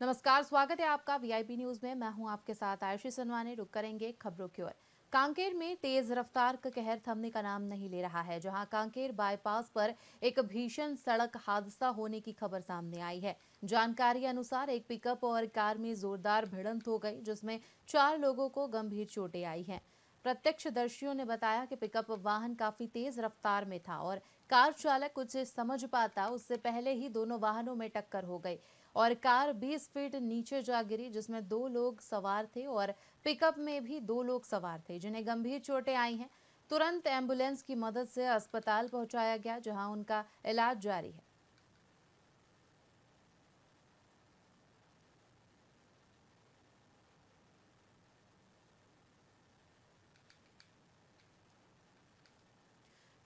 नमस्कार, स्वागत है आपका वीआईपी न्यूज में। मैं हूं आपके साथ आयुषी सनवाने। रुक करेंगे खबरों की ओर। कांकेर में तेज रफ्तार का कहर थमने का नाम नहीं ले रहा है, जहां कांकेर बाईपास पर एक भीषण सड़क हादसा होने की खबर सामने आई है। जानकारी अनुसार एक पिकअप और कार में जोरदार भिड़ंत हो गई, जिसमें 4 लोगों को गंभीर चोटें आई हैं। प्रत्यक्षदर्शियों ने बताया कि पिकअप वाहन काफी तेज रफ्तार में था और कार चालक कुछ समझ पाता उससे पहले ही दोनों वाहनों में टक्कर हो गई और कार 20 फीट नीचे जा गिरी, जिसमें 2 लोग सवार थे और पिकअप में भी 2 लोग सवार थे, जिन्हें गंभीर चोटें आई हैं। तुरंत एम्बुलेंस की मदद से अस्पताल पहुंचाया गया, जहां उनका इलाज जारी है।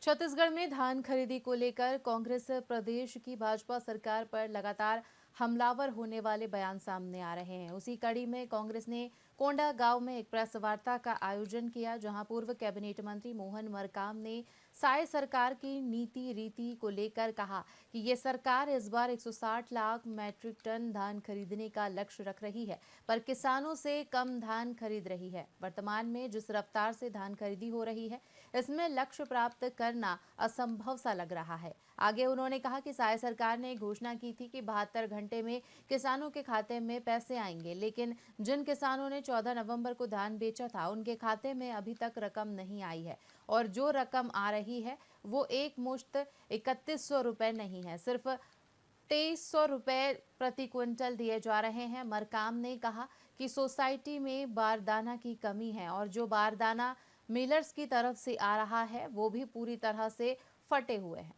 छत्तीसगढ़ में धान खरीदी को लेकर कांग्रेस प्रदेश की भाजपा सरकार पर लगातार हमलावर होने वाले बयान सामने आ रहे हैं। उसी कड़ी में कांग्रेस ने कोंडा गांव में एक प्रेस वार्ता का आयोजन किया, जहां पूर्व कैबिनेट मंत्री मोहन मरकाम ने साय सरकार की नीति रीति को लेकर कहा कि ये सरकार इस बार 160 लाख मैट्रिक टन धान खरीदने का लक्ष्य रख रही है, पर किसानों से कम धान खरीद रही है। वर्तमान में जिस रफ्तार से धान खरीदी हो रही है, इसमें लक्ष्य प्राप्त करना असंभव सा लग रहा है। आगे उन्होंने कहा कि साय सरकार ने घोषणा की थी कि 72 घंटे में किसानों के खाते में पैसे आएंगे, लेकिन जिन किसानों ने 14 नवंबर को धान बेचा था, उनके खाते में अभी तक रकम नहीं आई है और जो रकम आ रही है वो एक मुश्त 3100 रुपए नहीं है, सिर्फ 2300 रुपए प्रति क्विंटल दिए जा रहे हैं। मरकाम ने कहा कि सोसाइटी में बारदाना की कमी है और जो बारदाना मिलर्स की तरफ से आ रहा है वो भी पूरी तरह से फटे हुए हैं।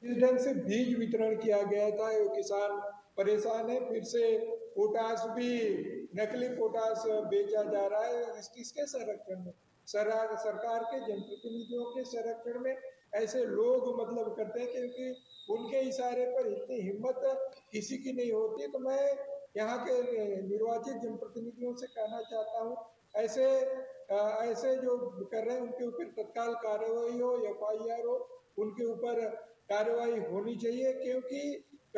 इस ढंग से बीज वितरण किया गया था, ये किसान परेशान है। फिर से पोटास भी नकली पोटास बेचा जा रहा है। किसके संरक्षण में? सरकार के जनप्रतिनिधियों के संरक्षण में ऐसे लोग मतलब करते हैं, क्योंकि उनके इशारे पर इतनी हिम्मत किसी की नहीं होती। तो मैं यहाँ के निर्वाचित जनप्रतिनिधियों से कहना चाहता हूँ, ऐसे ऐसे जो कर रहे हैं उनके ऊपर तत्काल कार्रवाई हो, FIR हो, उनके ऊपर कार्रवाई होनी चाहिए। क्योंकि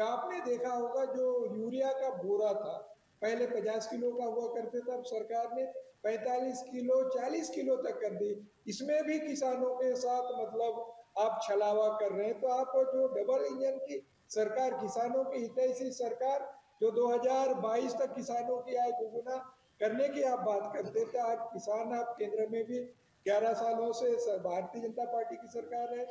आपने देखा होगा जो यूरिया का बोरा था, पहले 50 किलो का हुआ करते थे, अब सरकार ने 45 किलो 40 किलो तक कर दी। इसमें भी किसानों के साथ मतलब आप छलावा कर रहे हैं। तो आप जो डबल इंजन की सरकार, किसानों की हितैषी सरकार, जो 2022 तक किसानों की आय दोगुना करने की आप बात करते थे, आज किसान आप केंद्र में भी 11 सालों से भारतीय जनता पार्टी की सरकार है।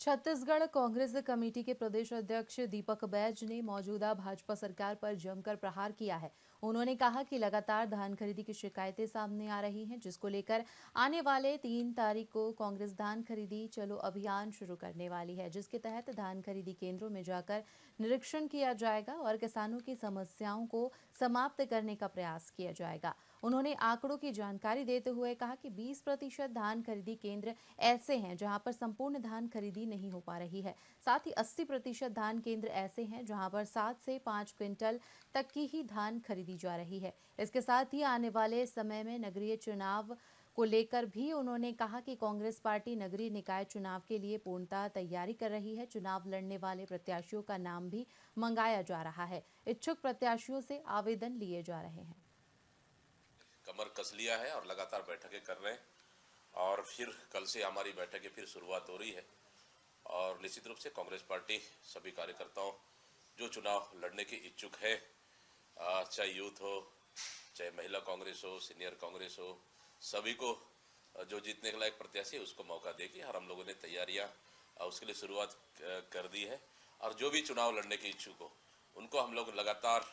छत्तीसगढ़ कांग्रेस कमेटी के प्रदेश अध्यक्ष दीपक बैज ने मौजूदा भाजपा सरकार पर जमकर प्रहार किया है। उन्होंने कहा कि लगातार धान खरीदी की शिकायतें सामने आ रही हैं, जिसको लेकर आने वाले 3 तारीख को कांग्रेस धान खरीदी चलो अभियान शुरू करने वाली है, जिसके तहत धान खरीदी केंद्रों में जाकर निरीक्षण किया जाएगा और किसानों की समस्याओं को समाप्त करने का प्रयास किया जाएगा। उन्होंने आंकड़ों की जानकारी देते हुए कहा कि 20% धान खरीदी केंद्र ऐसे हैं जहां पर संपूर्ण धान खरीदी नहीं हो पा रही है। साथ ही 80% धान केंद्र ऐसे हैं जहां पर 7 से 5 क्विंटल तक की ही धान खरीदी जा रही है। इसके साथ ही आने वाले समय में नगरीय चुनाव को लेकर भी उन्होंने कहा कि कांग्रेस पार्टी नगरीय निकाय चुनाव के लिए पूर्णतः तैयारी कर रही है। चुनाव लड़ने वाले प्रत्याशियों का नाम भी मंगाया जा रहा है। इच्छुक प्रत्याशियों से आवेदन लिए जा रहे हैं। कमर कस लिया है और लगातार बैठकें कर रहे हैं और फिर कल से हमारी बैठकें फिर शुरुआत हो रही है। और निश्चित रूप से कांग्रेस पार्टी सभी कार्यकर्ताओं जो चुनाव लड़ने के इच्छुक है, चाहे यूथ हो, चाहे महिला कांग्रेस हो, सीनियर कांग्रेस हो, सभी को जो जीतने के लायक प्रत्याशी है उसको मौका देगी। और हम लोगों ने तैयारियां उसके लिए शुरुआत कर दी है। और जो भी चुनाव लड़ने के इच्छुक हो उनको हम लोग लगातार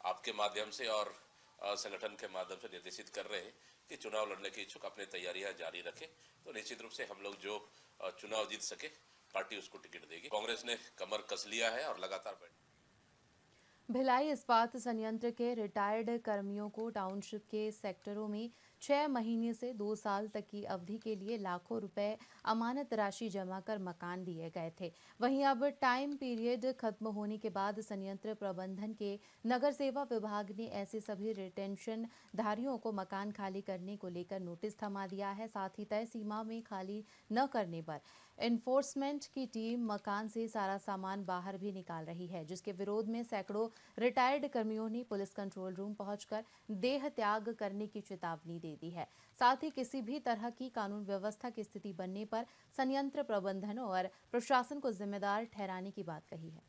आपके माध्यम से और संगठन के माध्यम से निर्देशित कर रहे हैं कि चुनाव लड़ने के इच्छुक अपनी तैयारियां जारी रखें। तो निश्चित रूप से हम लोग जो चुनाव जीत सके पार्टी उसको टिकट देगी। कांग्रेस ने कमर कस लिया है और लगातार भिलाई इस्पात संयंत्र के रिटायर्ड कर्मियों को टाउनशिप के सेक्टरों में 6 महीने से 2 साल तक की अवधि के लिए लाखों रुपए अमानत राशि जमा कर मकान दिए गए थे। वहीं अब टाइम पीरियड खत्म होने के बाद संयंत्र प्रबंधन के नगर सेवा विभाग ने ऐसे सभी रिटेंशन धारियों को मकान खाली करने को लेकर नोटिस थमा दिया है। साथ ही तय सीमा में खाली न करने पर एनफोर्समेंट की टीम मकान से सारा सामान बाहर भी निकाल रही है, जिसके विरोध में सैकड़ों रिटायर्ड कर्मियों ने पुलिस कंट्रोल रूम पहुंचकर देह त्याग करने की चेतावनी दे दी है। साथ ही किसी भी तरह की कानून व्यवस्था की स्थिति बनने पर संयंत्र प्रबंधन और प्रशासन को जिम्मेदार ठहराने की बात कही है।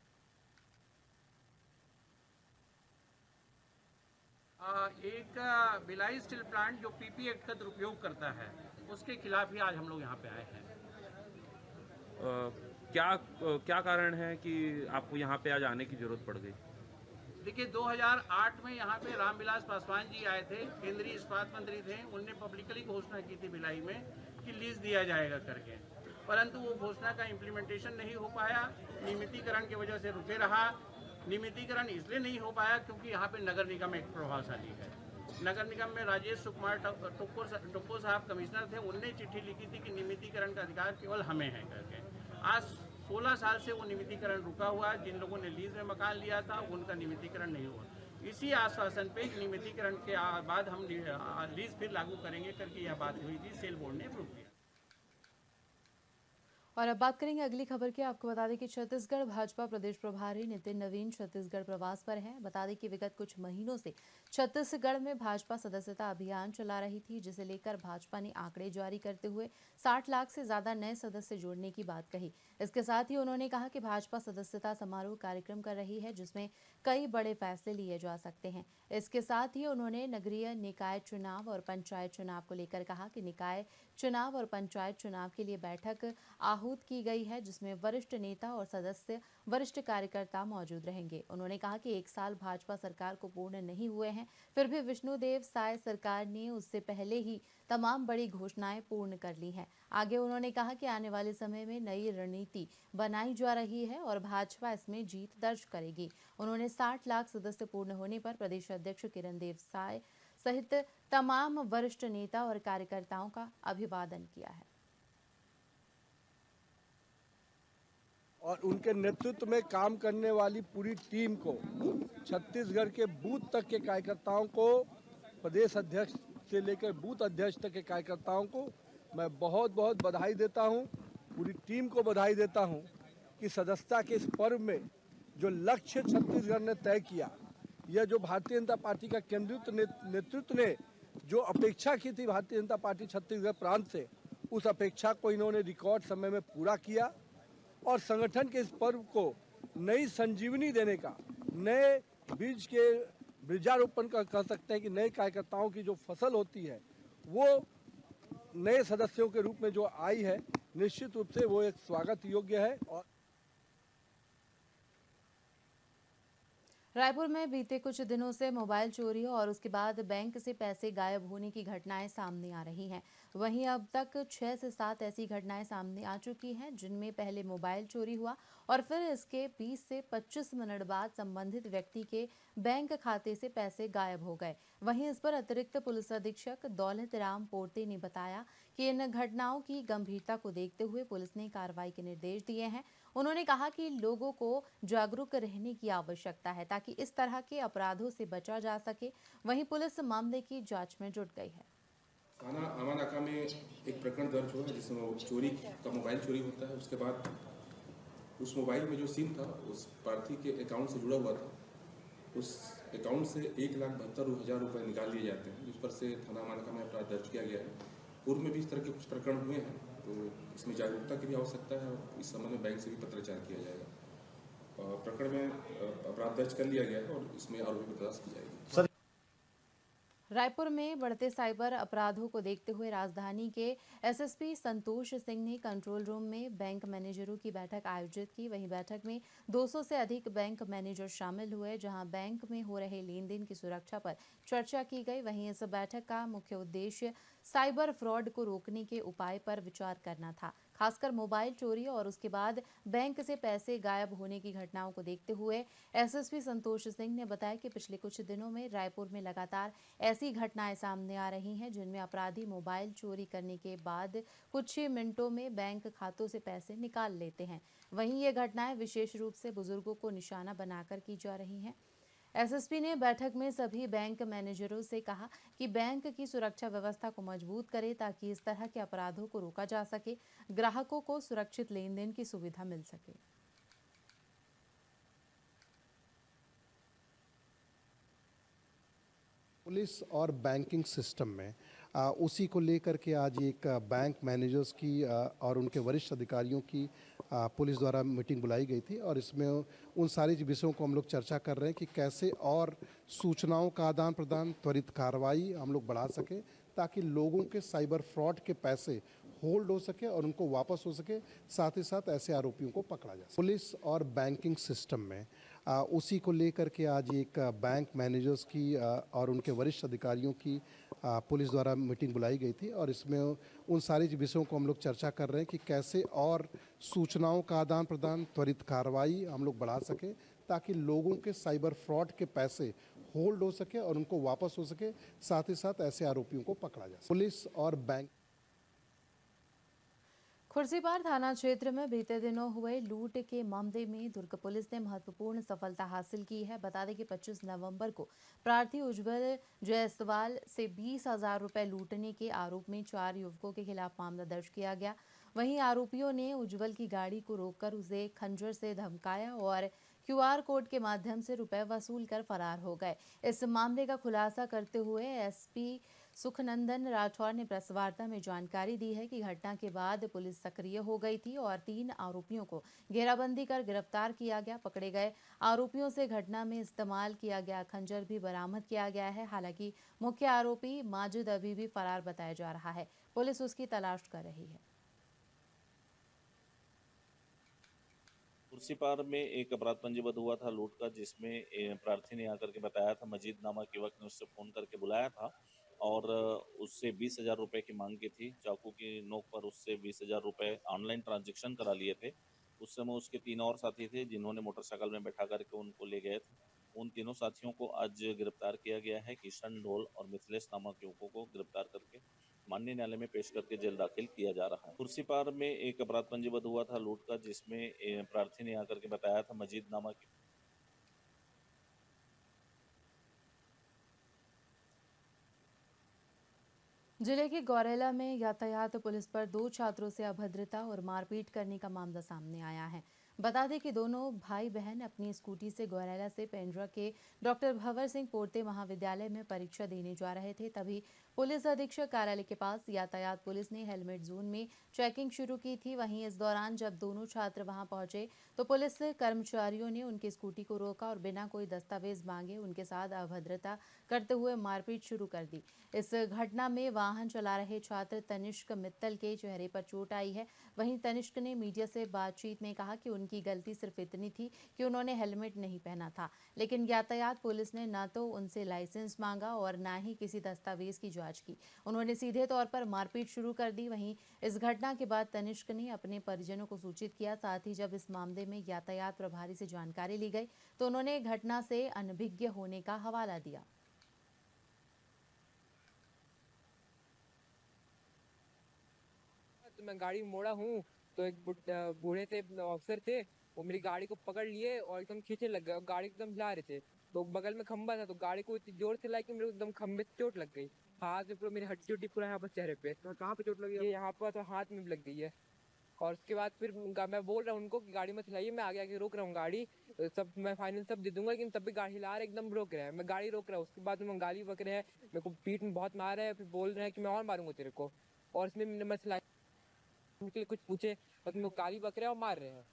एक भिलाई स्टील प्लांट जो पीपी एक्ट का दुरुपयोग करता है, उसके खिलाफ ही आज हम लोग यहाँ पे आए हैं। क्या कारण है कि आपको यहाँ पे आज आने की जरूरत पड़ गई? देखिए, 2008 में यहाँ पे रामविलास पासवान जी आए थे, केंद्रीय इस्पात मंत्री थे। उनने पब्लिकली घोषणा की थी भिलाई में कि लीज दिया जाएगा करके, परंतु वो घोषणा का इम्प्लीमेंटेशन नहीं हो पाया। नियमितीकरण की वजह से रुके रहा। नियमितीकरण इसलिए नहीं हो पाया क्योंकि यहाँ पे नगर निगम एक प्रभावशाली है। नगर निगम में राजेश कुमार टोप्पो साहब कमिश्नर थे। उनने चिट्ठी लिखी थी कि नियमितीकरण का अधिकार केवल हमें है करके। आज 16 साल से वो नियमितीकरण रुका हुआ है। जिन लोगों ने लीज में मकान लिया था उनका नियमितीकरण नहीं हुआ। इसी आश्वासन पे नियमितीकरण के बाद हम लीज फिर लागू करेंगे करके यह बात हुई थी। सेल बोर्ड ने अप्रूव किया। और अब बात करेंगे अगली खबर की। आपको बता दें कि छत्तीसगढ़ भाजपा प्रदेश प्रभारी नितिन नवीन छत्तीसगढ़ प्रवास पर हैं। बता दें कि विगत कुछ महीनों से छत्तीसगढ़ में भाजपा सदस्यता अभियान चला रही थी, जिसे लेकर भाजपा ने आंकड़े जारी करते हुए 60 लाख से ज्यादा नए सदस्य जोड़ने की बात कही। इसके साथ ही उन्होंने कहा कि भाजपा सदस्यता समारोह कार्यक्रम कर रही है, जिसमें कई बड़े फैसले लिए जा सकते हैं। इसके साथ ही उन्होंने नगरीय निकाय चुनाव और पंचायत चुनाव को लेकर कहा कि निकाय चुनाव और पंचायत चुनाव के लिए बैठक आहूत की गई है, जिसमें वरिष्ठ नेता और सदस्य वरिष्ठ कार्यकर्ता मौजूद रहेंगे। उन्होंने कहा कि 1 साल भाजपा सरकार को पूर्ण नहीं हुए हैं, फिर भी विष्णुदेव साय सरकार ने उससे पहले ही तमाम बड़ी घोषणाएं पूर्ण कर ली हैं। आगे उन्होंने कहा कि आने वाले समय में नई रणनीति बनाई जा रही है और भाजपा इसमें जीत दर्ज करेगी। उन्होंने 60 लाख सदस्य पूर्ण होने पर प्रदेश अध्यक्ष किरणदेव साय सहित तमाम वरिष्ठ नेता और कार्यकर्ताओं का अभिवादन किया है। और उनके नेतृत्व में काम करने वाली पूरी टीम को, छत्तीसगढ़ के बूथ तक के कार्यकर्ताओं को, प्रदेश अध्यक्ष से लेकर बूथ अध्यक्ष तक के कार्यकर्ताओं को मैं बहुत बहुत बधाई देता हूं। पूरी टीम को बधाई देता हूं कि सदस्यता के इस पर्व में जो लक्ष्य छत्तीसगढ़ ने तय किया, यह जो भारतीय जनता पार्टी का केंद्रीय नेतृत्व ने जो अपेक्षा की थी भारतीय जनता पार्टी छत्तीसगढ़ प्रांत से, उस अपेक्षा को इन्होंने रिकॉर्ड समय में पूरा किया और संगठन के इस पर्व को नई संजीवनी देने का, नए बीज के बीजारोपण का कह सकते हैं कि नए कार्यकर्ताओं की जो फसल होती है वो नए सदस्यों के रूप में जो आई है, निश्चित रूप से वो एक स्वागत योग्य है। और रायपुर में बीते कुछ दिनों से मोबाइल चोरी और उसके बाद बैंक से पैसे गायब होने की घटनाएं सामने आ रही हैं। वहीं अब तक 6 से 7 ऐसी घटनाएं सामने आ चुकी हैं, जिनमें पहले मोबाइल चोरी हुआ और फिर इसके 20 से 25 मिनट बाद संबंधित व्यक्ति के बैंक खाते से पैसे गायब हो गए। वहीं इस पर अतिरिक्त पुलिस अधीक्षक दौलत राम पोर्ते ने बताया कि इन घटनाओं की गंभीरता को देखते हुए पुलिस ने कार्रवाई के निर्देश दिए हैं। उन्होंने कहा कि लोगों को जागरूक रहने की आवश्यकता है ताकि इस तरह के अपराधों से बचा जा सके। वहीं पुलिस मामले की जांच में जुट गई है। थाना अमानाका में एक प्रकरण दर्ज हुआ जिसमें चोरी का मोबाइल चोरी होता है। उसके बाद उस मोबाइल में जो सिम था उस प्रार्थी के अकाउंट से जुड़ा हुआ था। उस अकाउंट से 1,72,000 रुपये निकाल लिए जाते हैं, जिस पर से थाना अमानाका में अपराध दर्ज किया गया है। पूर्व में भी इस तरह के कुछ प्रकरण हुए हैं, तो इसमें जागरूकता की भी आवश्यकता है और इस संबंध में बैंक से भी पत्राचार किया जाएगा। प्रकरण में अपराध दर्ज कर लिया गया है और इसमें आरोपी की तलाश की जाएगी। रायपुर में बढ़ते साइबर अपराधों को देखते हुए राजधानी के एसएसपी संतोष सिंह ने कंट्रोल रूम में बैंक मैनेजरों की बैठक आयोजित की। वहीं बैठक में 200 से अधिक बैंक मैनेजर शामिल हुए, जहां बैंक में हो रहे लेन देन की सुरक्षा पर चर्चा की गई। वहीं इस बैठक का मुख्य उद्देश्य साइबर फ्रॉड को रोकने के उपाय पर विचार करना था। खासकर मोबाइल चोरी और उसके बाद बैंक से पैसे गायब होने की घटनाओं को देखते हुए एसएसपी संतोष सिंह ने बताया कि पिछले कुछ दिनों में रायपुर में लगातार ऐसी घटनाएं सामने आ रही हैं जिनमें अपराधी मोबाइल चोरी करने के बाद कुछ ही मिनटों में बैंक खातों से पैसे निकाल लेते हैं। वहीं ये घटनाएं विशेष रूप से बुजुर्गों को निशाना बनाकर की जा रही हैं। एसएसपी ने बैठक में सभी बैंक मैनेजरों से कहा कि बैंक की सुरक्षा व्यवस्था को मजबूत करें ताकि इस तरह के अपराधों को रोका जा सके, ग्राहकों को सुरक्षित लेन देन की सुविधा मिल सके। पुलिस और बैंकिंग सिस्टम में उसी को लेकर के आज एक बैंक मैनेजर्स की और उनके वरिष्ठ अधिकारियों की पुलिस द्वारा मीटिंग बुलाई गई थी और इसमें उन सारी विषयों को हम लोग चर्चा कर रहे हैं कि कैसे और सूचनाओं का आदान प्रदान, त्वरित कार्रवाई हम लोग बढ़ा सकें ताकि लोगों के साइबर फ्रॉड के पैसे होल्ड हो सके और उनको वापस हो सके, साथ ही साथ ऐसे आरोपियों को पकड़ा जा सके। पुलिस और बैंकिंग सिस्टम में उसी को लेकर के आज एक बैंक मैनेजर्स की और उनके वरिष्ठ अधिकारियों की पुलिस द्वारा मीटिंग बुलाई गई थी और इसमें उन सारी विषयों को हम लोग चर्चा कर रहे हैं कि कैसे और सूचनाओं का आदान प्रदान, त्वरित कार्रवाई हम लोग बढ़ा सकें ताकि लोगों के साइबर फ्रॉड के पैसे होल्ड हो सके और उनको वापस हो सके, साथ ही साथ ऐसे आरोपियों को पकड़ा जा सके। पुलिस और बैंक खुर्सीपार थाना क्षेत्र में बीते दिनों हुए लूट के मामले में दुर्ग पुलिस ने महत्वपूर्ण सफलता हासिल की है। बता दें कि 25 नवंबर को प्रार्थी उज्जवल जायसवाल से 20,000 रुपए लूटने के आरोप में 4 युवकों के खिलाफ मामला दर्ज किया गया। वहीं आरोपियों ने उज्जवल की गाड़ी को रोककर उसे खंजर से धमकाया और क्यूआर कोड के माध्यम से रुपए वसूल कर फरार हो गए। इस मामले का खुलासा करते हुए एसपी सुखनंदन राठौर ने प्रेस वार्ता में जानकारी दी है कि घटना के बाद पुलिस सक्रिय हो गई थी और 3 आरोपियों को घेराबंदी कर गिरफ्तार किया गया। पकड़े गए आरोपियों से घटना में इस्तेमाल किया गया खंजर भी बरामद किया गया है। हालांकि मुख्य आरोपी माजिद अभी भी फरार बताया जा रहा है। पुलिस उसकी तलाश कर रही है। खुर्सीपार में एक अपराध पंजीबद्ध हुआ था लूट का, जिसमें प्रार्थी ने आकर के बताया था, मजीद नामक युवक ने उससे फोन करके बुलाया था और उससे 20,000 रुपए की मांग की थी। चाकू की नोक पर उससे 20,000 रुपए ऑनलाइन ट्रांजैक्शन करा लिए थे। उस समय उसके 3 और साथी थे जिन्होंने मोटरसाइकिल में बैठा करके उनको ले गए थे। उन तीनों साथियों को आज गिरफ्तार किया गया है। किशन, ढोल और मिथिलेश नामक युवकों को गिरफ्तार करके माननीय न्यायालय में पेश करके जेल दाखिल किया जा रहा है। खुर्सीपार में एक अपराध पंजीबद्ध हुआ था लूट का, जिसमें प्रार्थी ने आकर के बताया था, मजीद नामक जिले के गौरेला में यातायात पुलिस पर 2 छात्रों से अभद्रता और मारपीट करने का मामला सामने आया है। बता दें कि दोनों भाई बहन अपनी स्कूटी से गौरेला से पेंड्रा के डॉक्टर भंवर सिंह पोर्ते महाविद्यालय में परीक्षा देने जा रहे थे। तभी पुलिस अधीक्षक कार्यालय के पास यातायात पुलिस ने हेलमेट जोन में चेकिंग शुरू की थी। वहीं इस दौरान जब दोनों छात्र वहां पहुंचे तो पुलिस कर्मचारियों ने उनकी स्कूटी को रोका और बिना कोई दस्तावेज मांगे उनके साथ अभद्रता करते हुए मारपीट शुरू कर दी। इस घटना में वाहन चला रहे छात्र तनिष्क मित्तल के चेहरे पर चोट आई है। वहीं तनिष्क ने मीडिया से बातचीत में कहा कि उनकी गलती सिर्फ इतनी थी कि उन्होंने हेलमेट नहीं पहना था, लेकिन यातायात पुलिस ने न तो उनसे लाइसेंस मांगा और न ही किसी दस्तावेज की जांच की। उन्होंने सीधे तौर पर मारपीट शुरू कर दी। वहीं इस घटना के बाद तनिष्क ने अपने परिजनों को सूचित किया। साथ ही जब इस मामले में यातायात प्रभारी से जानकारी ली गई तो उन्होंने घटना से अनभिज्ञ होने का हवाला दिया। तो मैं गाड़ी मोड़ा हूँ तो एक बूढ़े थे ऑफिसर थे, वो मेरी गाड़ी को पकड़ लिए और एकदम खींचने लग गए और गाड़ी एकदम हिला रहे थे। तो बगल में खंबा था तो गाड़ी को इतनी जोर से लाई कि मेरे को एकदम खंबे से चोट लग गई। हाथ में पूरा मेरी हड्डी उड्डी पूरा यहाँ पर चेहरे पे। तो कहाँ पे चोट लगी? ये यहाँ पर तो हाथ में भी लग गई है। और उसके बाद फिर मैं बोल रहा हूँ उनको कि गाड़ी मत हिलाइए, मैं आगे आगे रोक रहा हूँ गाड़ी, सब मैं फाइनल सब दे दूंगा, लेकिन तब भी गाड़ी हिला रहे एकदम रोक रहे हैं। मैं गाड़ी रोक रहा हूँ, उसके बाद में गाली बक रहे हैं, मेरे को पीठ में बहुत मार रहे हैं, फिर बोल रहे हैं कि मैं और मारूंगा तेरे को। और इसमें मैं उनके लिए कुछ पूछे और तुम लोग गाली बक रहे हैं और मार रहे हैं।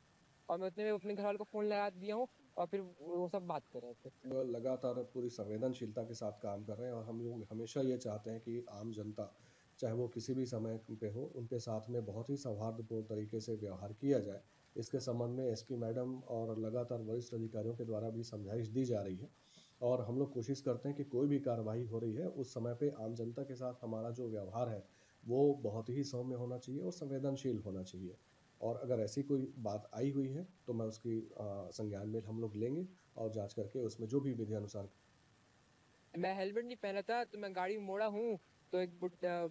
और मैं उतने में अपने घर वालों को फोन लगा दिया हूँ और फिर वो सब बात कर रहे थे। वो लगातार पूरी संवेदनशीलता के साथ काम कर रहे हैं और हम लोग हमेशा ये चाहते हैं कि आम जनता चाहे वो किसी भी समय पे हो, उनके साथ में बहुत ही सौहार्दपूर्ण तरीके से व्यवहार किया जाए। इसके संबंध में एसपी मैडम और लगातार वरिष्ठ अधिकारियों के द्वारा भी समझाइश दी जा रही है और हम लोग कोशिश करते हैं कि कोई भी कार्रवाई हो रही है उस समय पे आम जनता के साथ हमारा जो व्यवहार है वो बहुत ही सौम्य होना चाहिए और संवेदनशील होना चाहिए। और अगर ऐसी कोई बात आई हुई है तो मैं उसकी संज्ञान में हम लोग लेंगे और जांच करके उसमें जो भी विधि अनुसार। मैं हेलमेट नहीं पहना था तो मैं गाड़ी में मोड़ा हूँ, तो एक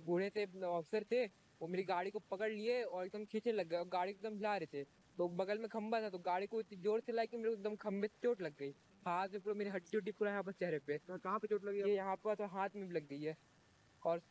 बूढ़े थे ऑफिसर थे, वो मेरी गाड़ी को पकड़ लिए और एकदम खींचने लग गए और गाड़ी एकदम हिला रहे थे। तो बगल में खंबा था तो गाड़ी को इतनी जोर से लाई कि मेरे को एकदम खंबे से चोट लग गई। हाथ में पूरा मेरी हड्डी उड्डी पूरा यहाँ पर चेहरे पे। तो कहाँ पे चोट लगी? ये यहाँ पर तो हाथ में भी लग गई है। और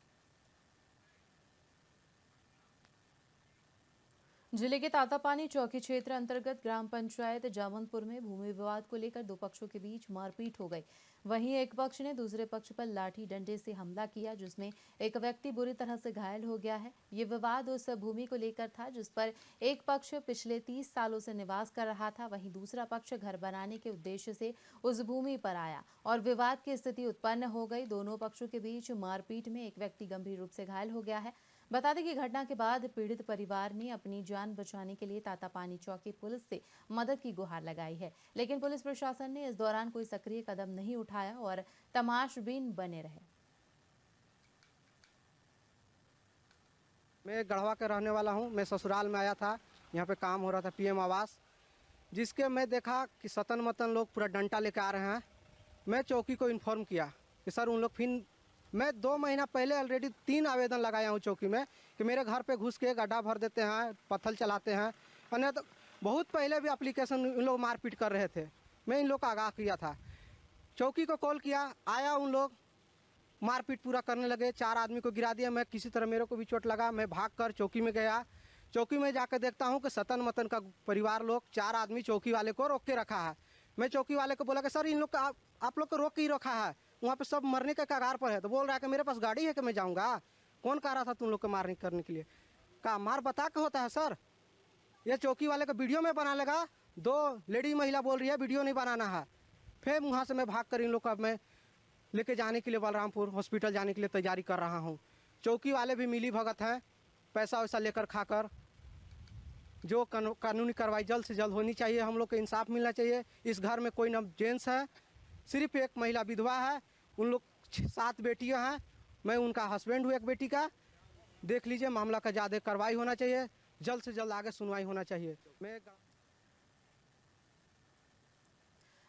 जिले के तातापानी चौकी क्षेत्र अंतर्गत ग्राम पंचायत जामनपुर में भूमि विवाद को लेकर दो पक्षों के बीच मारपीट हो गई। वहीं एक पक्ष ने दूसरे पक्ष पर लाठी डंडे से हमला किया, जिसमें एक व्यक्ति बुरी तरह से घायल हो गया है। ये विवाद उस भूमि को लेकर था जिस पर एक पक्ष पिछले 30 सालों से निवास कर रहा था, वहीं दूसरा पक्ष घर बनाने के उद्देश्य से उस भूमि पर आया और विवाद की स्थिति उत्पन्न हो गई। दोनों पक्षों के बीच मारपीट में एक व्यक्ति गंभीर रूप से घायल हो गया है। बता दें कि घटना के बाद पीड़ित परिवार ने अपनी जान बचाने के लिए तातापानी चौकी पुलिस से मदद की गुहार लगाई है, लेकिन पुलिस प्रशासन ने इस दौरान कोई सक्रिय कदम नहीं उठाया और तमाशबीन बने रहे। मैं गढ़वा का रहने वाला हूं। मैं ससुराल में आया था, यहां पे काम हो रहा था पीएम आवास, जिसके मैं देखा कि सतन मतन लोग पूरा डंडा लेकर आ रहे हैं। मैं चौकी को इन्फॉर्म किया कि सर उन लोग फिर मैं 2 महीना पहले ऑलरेडी 3 आवेदन लगाया हूँ चौकी में कि मेरे घर पे घुस के गड्ढा भर देते हैं, पत्थर चलाते हैं। अन्य तो बहुत पहले भी एप्लीकेशन इन लोग मारपीट कर रहे थे। मैं इन लोग को आगाह किया था, चौकी को कॉल किया, आया, उन लोग मारपीट पूरा करने लगे। 4 आदमी को गिरा दिया। मैं किसी तरह, मेरे को भी चोट लगा, मैं भाग कर चौकी में गया। चौकी में जाकर देखता हूँ कि सतन मतन का परिवार लोग 4 आदमी चौकी वाले को रोक के रखा है। मैं चौकी वाले को बोला कि सर इन लोग का आप लोग को रोक के ही रखा है, वहाँ पे सब मरने के कगार पर है। तो बोल रहा है कि मेरे पास गाड़ी है कि मैं जाऊँगा। कौन कह रहा था तुम लोग को मारने करने के लिए? का मार बता के होता है सर? ये चौकी वाले का वीडियो में बना लेगा। 2 लेडी महिला बोल रही है वीडियो नहीं बनाना है। फिर वहाँ से मैं भाग कर इन लोग का मैं लेके जाने के लिए बलरामपुर हॉस्पिटल जाने के लिए तैयारी कर रहा हूँ। चौकी वाले भी मिली भगत हैं, पैसा वैसा लेकर खाकर। जो कानूनी कार्रवाई जल्द से जल्द होनी चाहिए, हम लोग को इंसाफ मिलना चाहिए। इस घर में कोई न जेंट्स है, सिर्फ एक महिला विधवा है। उन लोग 7 बेटियां हैं, मैं उनका हस्बैंड हूँ एक बेटी का। देख लीजिए, मामला का ज़्यादा कार्रवाई होना चाहिए, जल्द से जल्द आगे सुनवाई होना चाहिए। मैं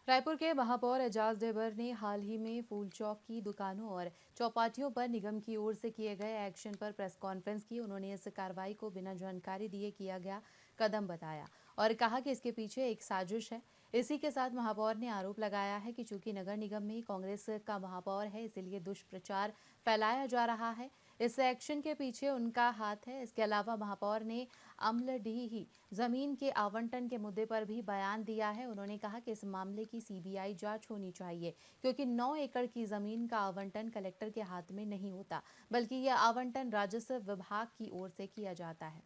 रायपुर के महापौर एजाज ढेबर ने हाल ही में फूल चौक की दुकानों और चौपाटियों पर निगम की ओर से किए गए एक्शन पर प्रेस कॉन्फ्रेंस की। उन्होंने इस कार्रवाई को बिना जानकारी दिए किया गया कदम बताया और कहा कि इसके पीछे एक साजिश है। इसी के साथ महापौर ने आरोप लगाया है कि चूंकि नगर निगम में कांग्रेस का महापौर है, इसलिए दुष्प्रचार फैलाया जा रहा है। इस एक्शन के पीछे उनका हाथ है। इसके अलावा महापौर ने अम्लडीही जमीन के आवंटन के मुद्दे पर भी बयान दिया है। उन्होंने कहा कि इस मामले की सीबीआई जांच होनी चाहिए, क्योंकि 9 एकड़ की जमीन का आवंटन कलेक्टर के हाथ में नहीं होता, बल्कि यह आवंटन राजस्व विभाग की ओर से किया जाता है।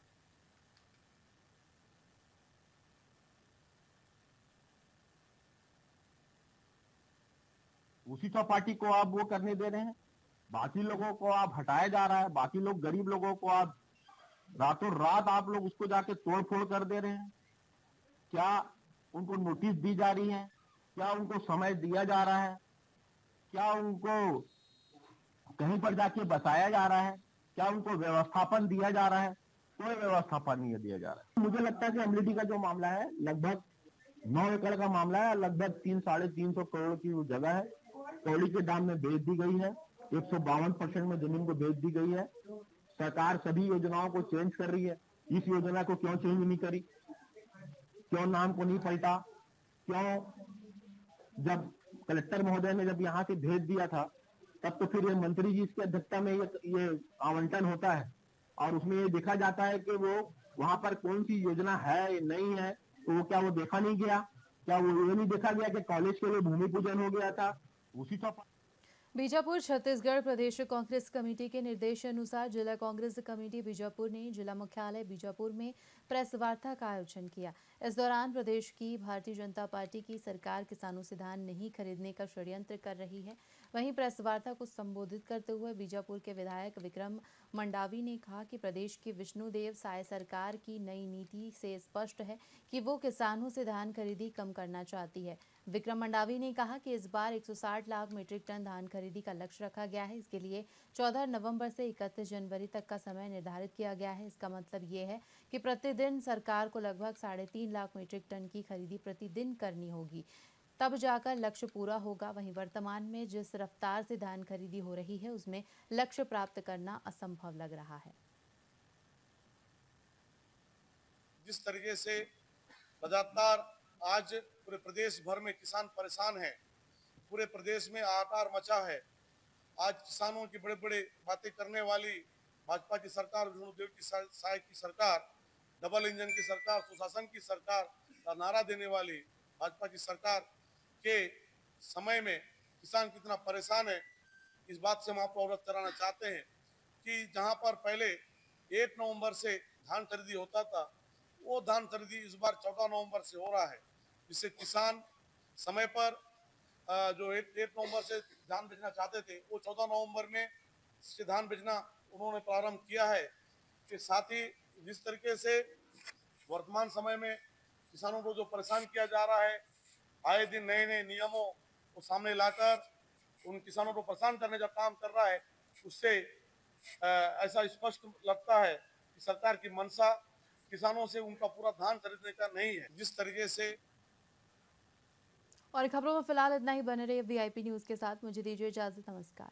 उसी चौपाटी को आप वो करने दे रहे हैं, बाकी लोगों को आप हटाया जा रहा है। बाकी लोग, गरीब लोगों को आप रातों रात आप लोग उसको जाके तोड़ फोड़ कर दे रहे हैं। क्या उनको नोटिस दी जा रही है? क्या उनको समय दिया जा रहा है? क्या उनको कहीं पर जाके बताया जा रहा है? क्या उनको व्यवस्थापन दिया जा रहा है? कोई व्यवस्थापन नहीं दिया जा रहा है। मुझे लगता है कि अमलेटी का जो मामला है लगभग 9 एकड़ का मामला है, लगभग 300-350 करोड़ की वो जगह है, कौड़ी के दाम में बेच दी गई है। 152% में जमीन को बेच दी गई है। सरकार सभी योजनाओं को चेंज कर रही है। इस योजना को क्यों चेंज नहीं करी? क्यों नाम को नहीं पलटा? क्यों जब कलेक्टर महोदय ने जब यहाँ से भेज दिया था तब तो फिर ये मंत्री जी की अध्यक्षता में ये आवंटन होता है और उसमें ये देखा जाता है कि वो वहां पर कौन सी योजना है नहीं है, तो वो क्या वो देखा नहीं गया? क्या वो ये नहीं देखा गया कि कॉलेज के लिए भूमि पूजन हो गया था? उसी बीजापुर छत्तीसगढ़ प्रदेश कांग्रेस कमेटी के निर्देशानुसार जिला कांग्रेस कमेटी बीजापुर ने जिला मुख्यालय बीजापुर में प्रेस वार्ता का आयोजन किया। इस दौरान प्रदेश की भारतीय जनता पार्टी की सरकार किसानों से धान नहीं खरीदने का षड्यंत्र कर रही है, वहीं प्रेस वार्ता को संबोधित करते हुए बीजापुर के विधायक विक्रम मंडावी ने कहा कि प्रदेश की विष्णुदेव साय सरकार की नई नीति से स्पष्ट है कि वो किसानों से धान खरीदी कम करना चाहती है। विक्रम मंडावी ने कहा कि इस बार 160 लाख मीट्रिक टन धान खरीदी का लक्ष्य रखा गया है। इसके लिए 14 नवंबर से 31 जनवरी तक का समय निर्धारित किया गया है। इसका मतलब ये है कि प्रतिदिन सरकार को लगभग 3.5 लाख मीट्रिक टन की खरीदी प्रतिदिन करनी होगी, तब जाकर लक्ष्य पूरा होगा। वहीं वर्तमान में जिस रफ्तार से धान खरीदी हो रही है उसमें लक्ष्य प्राप्त करना असंभव लग रहा है। जिस तरीके से लगातार आज पूरे प्रदेश भर में किसान परेशान है, पूरे प्रदेश में हाहाकार मचा है। आज किसानों की बड़े बड़े बातें करने वाली भाजपा की सरकार, विष्णुदेव की साय की सरकार, डबल इंजन की सरकार, सुशासन की सरकार का नारा देने वाली भाजपा की सरकार के समय में किसान कितना परेशान है, इस बात से हम आपको अवगत कराना चाहते हैं कि जहां पर पहले 1 नवंबर से धान खरीदी होता था, वो धान खरीदी इस बार 14 नवंबर से हो रहा है, जिससे किसान समय पर जो 1 नवंबर से धान बेचना चाहते थे वो 14 नवंबर में से धान बेचना उन्होंने प्रारंभ किया है। के साथ ही जिस तरीके से वर्तमान समय में किसानों को जो परेशान किया जा रहा है, आए दिन नए नए नियमों को सामने लाकर उन किसानों को परेशान करने का काम कर रहा है, उससे ऐसा स्पष्ट लगता है कि सरकार की मंशा किसानों से उनका पूरा धान खरीदने का नहीं है। जिस तरीके से और खबरों में फिलहाल इतना ही। बने रहिए VIP न्यूज के साथ। मुझे दीजिए इजाजत। नमस्कार।